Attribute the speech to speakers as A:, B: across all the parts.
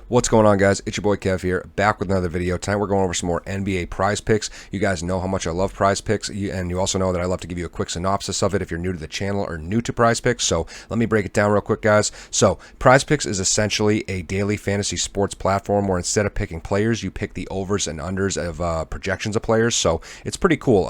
A: What's going on, guys? It's your boy Kev here, back with another video. Tonight we're going over some more NBA prize picks. You guys know how much I love prize picks, and you also know that I love to give you a quick synopsis of it if you're new to the channel or new to prize picks. So let me break it down real quick, guys. So prize picks is essentially a daily fantasy sports platform where instead of picking players, you pick the overs and unders of projections of players. So it's pretty cool.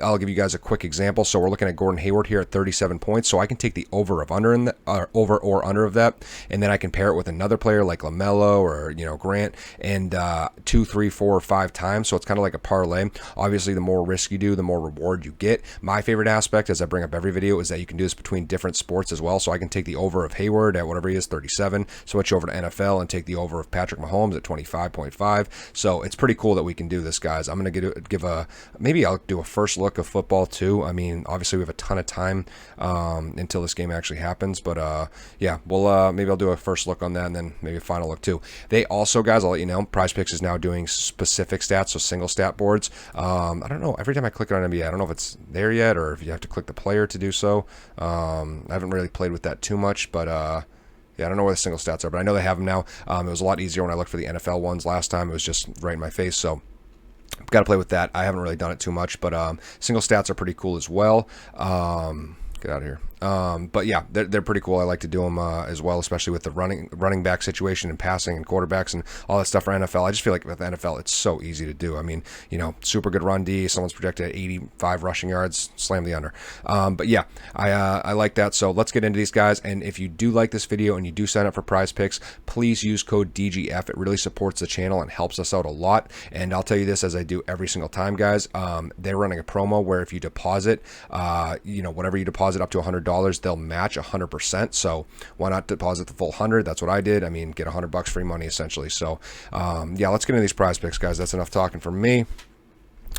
A: I'll give you guys a quick example. So we're looking at Gordon Hayward here at 37 points. So I can take the over of under in the, over or under of that, and then I can pair it with another player like Lamella or Grant, and 2, 3, 4, or 5 times. So it's kind of like a parlay. Obviously, the more risk you do, the more reward you get. My favorite aspect, as I bring up every video, is that you can do this between different sports as well. So I can take the over of Hayward at whatever he is, 37, switch over to NFL and take the over of Patrick Mahomes at 25.5. So it's pretty cool that we can do this, guys. I'm gonna maybe I'll do a first look of football too. I mean, obviously we have a ton of time until this game actually happens, but yeah, we'll maybe I'll do a first look on that and then maybe a final look too. They also, guys, I'll let you know, PrizePicks is now doing specific stats, so single stat boards. I don't know, every time I click it on NBA, I don't know if it's there yet or if you have to click the player to do so. I haven't really played with that too much, but yeah, I don't know where the single stats are, but I know they have them now. It was a lot easier when I looked for the NFL ones last time. It was just right in my face, so got to play with that. I haven't really done it too much, but single stats are pretty cool as well. Get out of here. But yeah, they're pretty cool. I like to do them as well, especially with the running back situation and passing and quarterbacks and all that stuff for NFL. I just feel like with the NFL, it's so easy to do. I mean, super good run D. Someone's projected at 85 rushing yards, slam the under. But yeah, I like that. So let's get into these guys. And if you do like this video and you do sign up for PrizePicks, please use code DGF. It really supports the channel and helps us out a lot. And I'll tell you this, as I do every single time, guys, they're running a promo where if you deposit, whatever you deposit up to $100, they'll match 100%. So why not deposit the full 100? That's what I did. I mean, get $100 free money essentially. So yeah, let's get into these prize picks, guys. That's enough talking from me.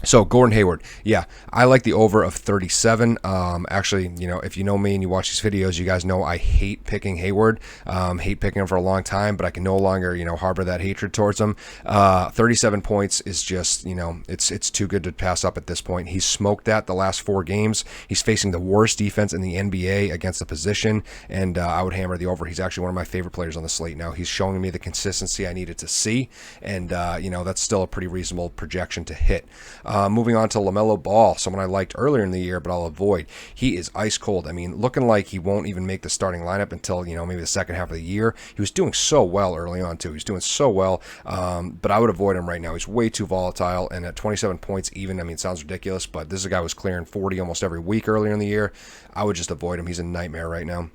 A: So Gordon Hayward, yeah, I like the over of 37. Actually, if you know me and you watch these videos, you guys know I hate picking Hayward. Hate picking him for a long time, but I can no longer, harbor that hatred towards him. 37 points is just, it's too good to pass up at this point. He's smoked that the last 4 games. He's facing the worst defense in the NBA against the position, and I would hammer the over. He's actually one of my favorite players on the slate now. He's showing me the consistency I needed to see, and that's still a pretty reasonable projection to hit. Moving on to Lamella Ball, someone I liked earlier in the year, but I'll avoid. He is ice cold. I mean, looking like he won't even make the starting lineup until, maybe the second half of the year. He was doing so well early on, too. He's doing so well, but I would avoid him right now. He's way too volatile, and at 27 points even, I mean, it sounds ridiculous, but this is a guy who was clearing 40 almost every week earlier in the year. I would just avoid him. He's a nightmare right now.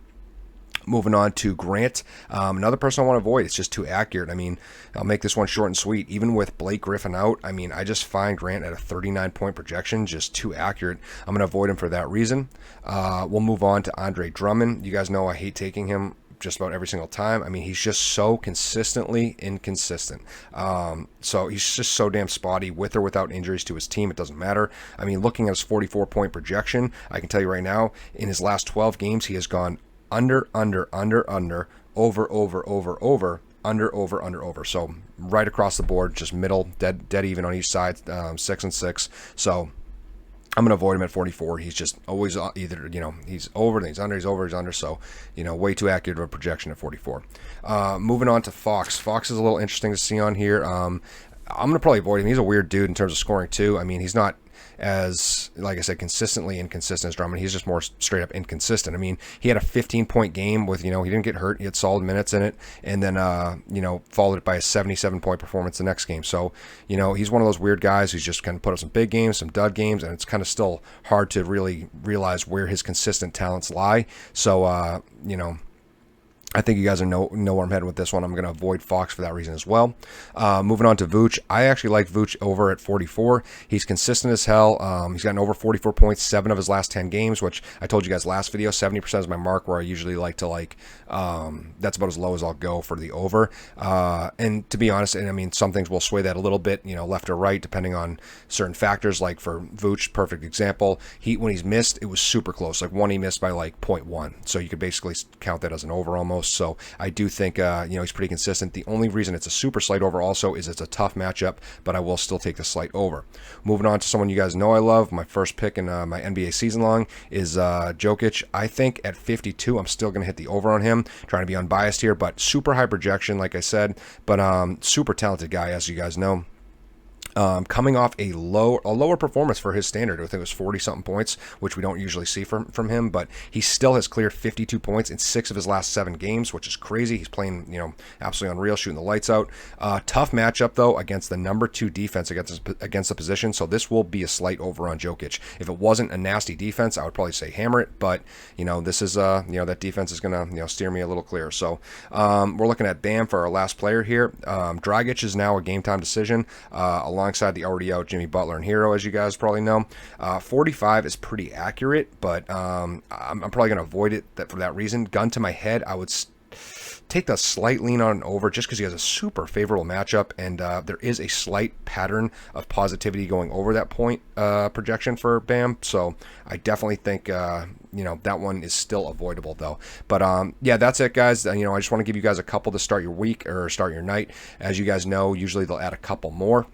A: Moving on to Grant, another person I want to avoid. It's just too accurate. I mean, I'll make this one short and sweet. Even with Blake Griffin out, I mean, I just find Grant at a 39-point projection just too accurate. I'm going to avoid him for that reason. We'll move on to Andre Drummond. You guys know I hate taking him just about every single time. I mean, he's just so consistently inconsistent. So he's just so damn spotty with or without injuries to his team. It doesn't matter. I mean, looking at his 44-point projection, I can tell you right now, in his last 12 games, he has gone under, over, under. So right across the board, just middle, dead even on each side, 6 and 6. So I'm going to avoid him at 44. He's just always either, he's over, then he's under, he's over, he's under. So, way too accurate of a projection at 44. Moving on to Fox. Fox is a little interesting to see on here. I'm going to probably avoid him. He's a weird dude in terms of scoring too. I mean, he's not as, like I said, consistently inconsistent as Drummond. He's just more straight up inconsistent. I mean, he had a 15-point game with, he didn't get hurt. He had solid minutes in it, and then, followed it by a 77-point performance the next game. So, he's one of those weird guys who's just kind of put up some big games, some dud games, and it's kind of still hard to really realize where his consistent talents lie. So, I think you guys know where I'm heading with this one. I'm going to avoid Fox for that reason as well. Moving on to Vooch. I actually like Vooch over at 44. He's consistent as hell. He's gotten over 44 points 7 of his last 10 games, which I told you guys last video, 70% is my mark where I usually like to that's about as low as I'll go for the over. And to be honest, and I mean, some things will sway that a little bit, left or right, depending on certain factors. Like for Vooch, perfect example. When he's missed, it was super close. Like one he missed by like 0.1. So you could basically count that as an over almost. most. So I do think, he's pretty consistent. The only reason it's a super slight over also is it's a tough matchup, but I will still take the slight over. Moving on to someone you guys know I love. My first pick in my NBA season long is Jokic. I think at 52, I'm still going to hit the over on him. Trying to be unbiased here, but super high projection, like I said, but super talented guy, as you guys know. Coming off a lower performance for his standard. I think it was 40-something points, which we don't usually see from him, but he still has cleared 52 points in 6 of his last 7 games, which is crazy. He's playing, absolutely unreal, shooting the lights out. Tough matchup, though, against the number 2 defense against the position, so this will be a slight over on Jokic. If it wasn't a nasty defense, I would probably say hammer it, but, this is, that defense is going to, steer me a little clear. So we're looking at Bam for our last player here. Dragic is now a game-time decision, alongside the already out Jimmy Butler and Hero, as you guys probably know. 45 is pretty accurate, but I'm probably going to avoid it for that reason. Gun to my head, I would take the slight lean on over just because he has a super favorable matchup, and there is a slight pattern of positivity going over that point projection for Bam. So I definitely think that one is still avoidable though. But yeah, that's it, guys. I just want to give you guys a couple to start your week or start your night. As you guys know, usually they'll add a couple more,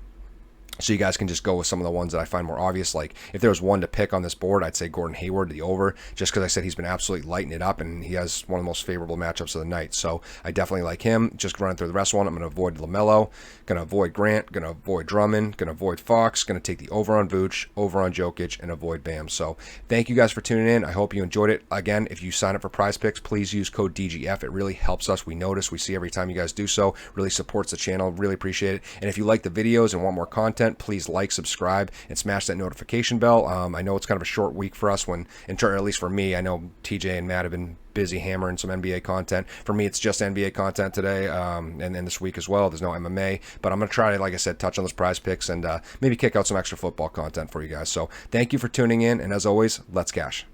A: so you guys can just go with some of the ones that I find more obvious. Like if there was one to pick on this board, I'd say Gordon Hayward, the over, just because I said he's been absolutely lighting it up and he has one of the most favorable matchups of the night. So I definitely like him. Just running through the rest of one, I'm going to avoid Lamella, going to avoid Grant, going to avoid Drummond, going to avoid Fox, going to take the over on Vooch, over on Jokic, and avoid Bam. So thank you guys for tuning in. I hope you enjoyed it. Again, if you sign up for PrizePicks, please use code DGF. It really helps us. We notice, we see every time you guys do so. Really supports the channel. Really appreciate it. And if you like the videos and want more content, please like, subscribe, and smash that notification bell. I know it's kind of a short week for us, at least for me. I know TJ and Matt have been busy hammering some NBA content. For me, it's just NBA content today, and then this week as well. There's no MMA, but I'm going to try to, like I said, touch on those prize picks and maybe kick out some extra football content for you guys. So thank you for tuning in, and as always, let's cash.